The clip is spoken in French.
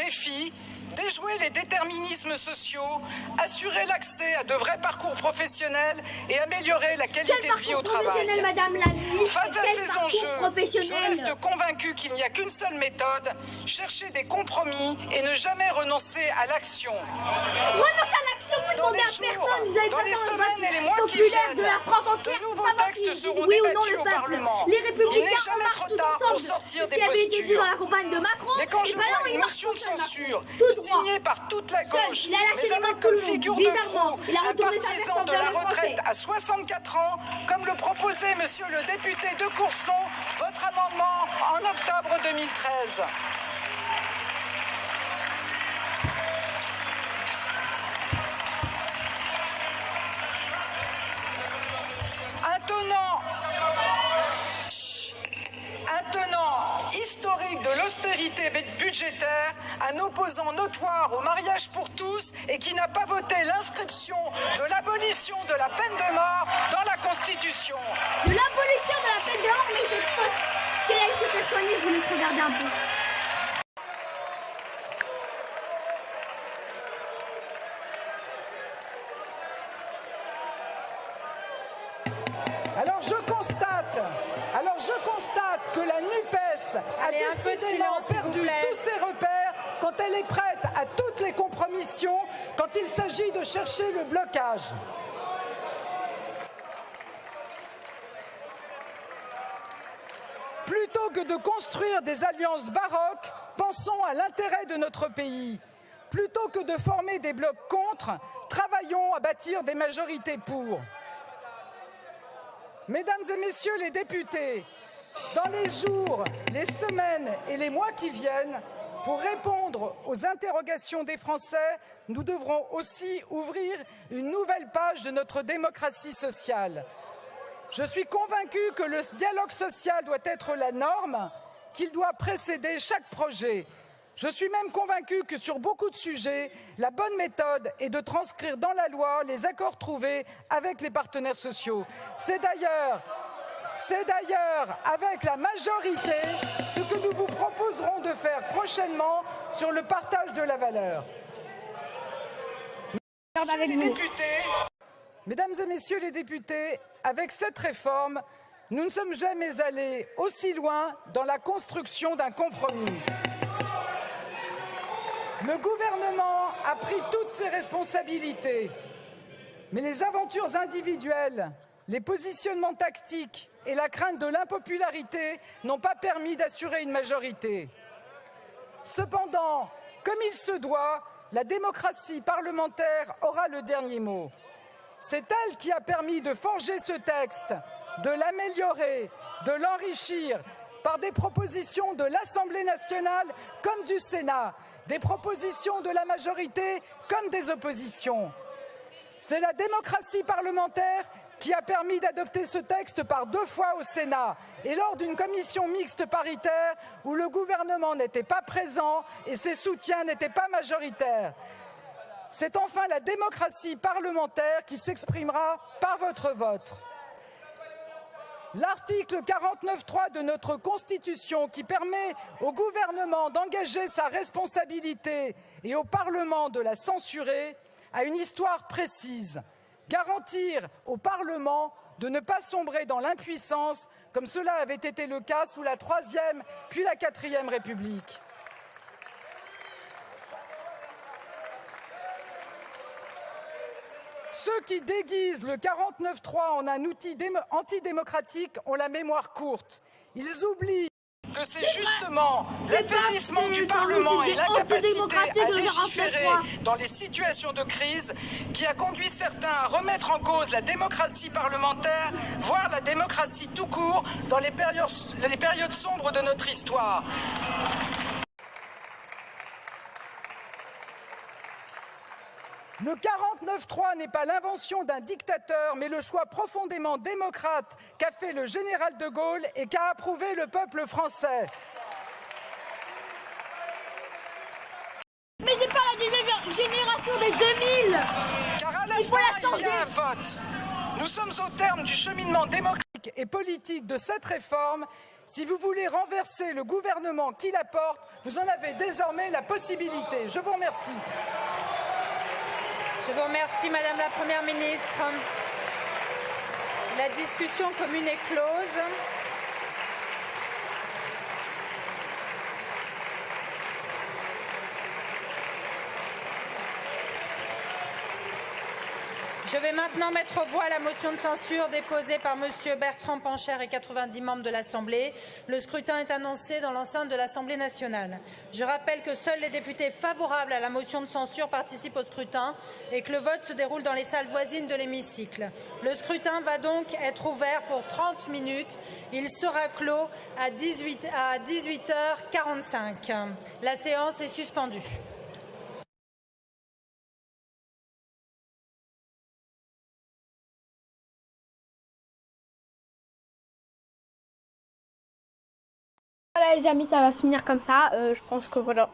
défi, déjouer les déterminismes sociaux, assurer l'accès à de vrais parcours professionnels et améliorer la qualité de vie au travail. Madame la ministre, face à ces enjeux, je reste convaincu qu'il n'y a qu'une seule méthode, chercher des compromis et ne jamais renoncer à l'action. Renoncer à l'action, vous demandez à personne, vous avez pas dans le vote populaire de la France entière, de nouveaux textes seront oui ou non débattus le au peuple. Parlement. Les Républicains en marchent trop tous tard pour ensemble. sortir C'est des ce qui avait été dit postures. dans la campagne de Macron. Mais quand je vois une motion de censure signée par toute la gauche, il a lâché les mains de tout comme le monde, figure de bizarrement. proue, Il a un retourné sa veste partisan de la envers les retraite Français. à 64 ans, comme le proposait monsieur le député de Courson, votre amendement en octobre 2013. Un tenant historique de l'austérité budgétaire, un opposant notoire au mariage pour tous et qui n'a pas voté l'inscription de l'abolition de la peine de mort dans la Constitution. De l'abolition de la peine de mort, mais cette fois qu'elle a été fait soigner, je vous laisse regarder un peu. Alors je constate que la NUPES a décidément perdu tous ses repères quand elle est prête à toutes les compromissions quand il s'agit de chercher le blocage. Plutôt que de construire des alliances baroques, pensons à l'intérêt de notre pays. Plutôt que de former des blocs contre, travaillons à bâtir des majorités pour. Mesdames et messieurs les députés, dans les jours, les semaines et les mois qui viennent, pour répondre aux interrogations des Français, nous devrons aussi ouvrir une nouvelle page de notre démocratie sociale. Je suis convaincu que le dialogue social doit être la norme, qu'il doit précéder chaque projet. Je suis même convaincu que sur beaucoup de sujets, la bonne méthode est de transcrire dans la loi les accords trouvés avec les partenaires sociaux. C'est d'ailleurs avec la majorité ce que nous vous proposerons de faire prochainement sur le partage de la valeur. Mesdames et messieurs les députés, avec cette réforme, nous ne sommes jamais allés aussi loin dans la construction d'un compromis. Le gouvernement a pris toutes ses responsabilités, mais les aventures individuelles, les positionnements tactiques et la crainte de l'impopularité n'ont pas permis d'assurer une majorité. Cependant, comme il se doit, la démocratie parlementaire aura le dernier mot. C'est elle qui a permis de forger ce texte, de l'améliorer, de l'enrichir par des propositions de l'Assemblée nationale comme du Sénat, des propositions de la majorité comme des oppositions. C'est la démocratie parlementaire qui a permis d'adopter ce texte par 2 fois au Sénat et lors d'une commission mixte paritaire où le gouvernement n'était pas présent et ses soutiens n'étaient pas majoritaires. C'est enfin la démocratie parlementaire qui s'exprimera par votre vote. L'article 49.3 de notre Constitution qui permet au gouvernement d'engager sa responsabilité et au Parlement de la censurer a une histoire précise. Garantir au Parlement de ne pas sombrer dans l'impuissance comme cela avait été le cas sous la 3e puis la 4e République. Ceux qui déguisent le 49.3 en un outil antidémocratique ont la mémoire courte. Ils oublient que c'est justement l'affaiblissement du Parlement et l'incapacité à légiférer dans les situations de crise qui a conduit certains à remettre en cause la démocratie parlementaire, voire la démocratie tout court, dans les périodes sombres de notre histoire. Le 49.3 n'est pas l'invention d'un dictateur, mais le choix profondément démocrate qu'a fait le général de Gaulle et qu'a approuvé le peuple français. Mais c'est pas la génération des 2000. Car à la fin, il faut la changer. Il y a un vote. Nous sommes au terme du cheminement démocratique et politique de cette réforme Si vous voulez renverser le gouvernement qui la porte, vous en avez désormais la possibilité. Je vous remercie. Je vous remercie, Madame la Première ministre. La discussion commune est close. Je vais maintenant mettre aux voix la motion de censure déposée par M. Bertrand Pancher et 90 membres de l'Assemblée. Le scrutin est annoncé dans l'enceinte de l'Assemblée nationale. Je rappelle que seuls les députés favorables à la motion de censure participent au scrutin et que le vote se déroule dans les salles voisines de l'hémicycle. Le scrutin va donc être ouvert pour 30 minutes. Il sera clos à 18h45. La séance est suspendue. Voilà les amis, ça va finir comme ça. Je pense que voilà.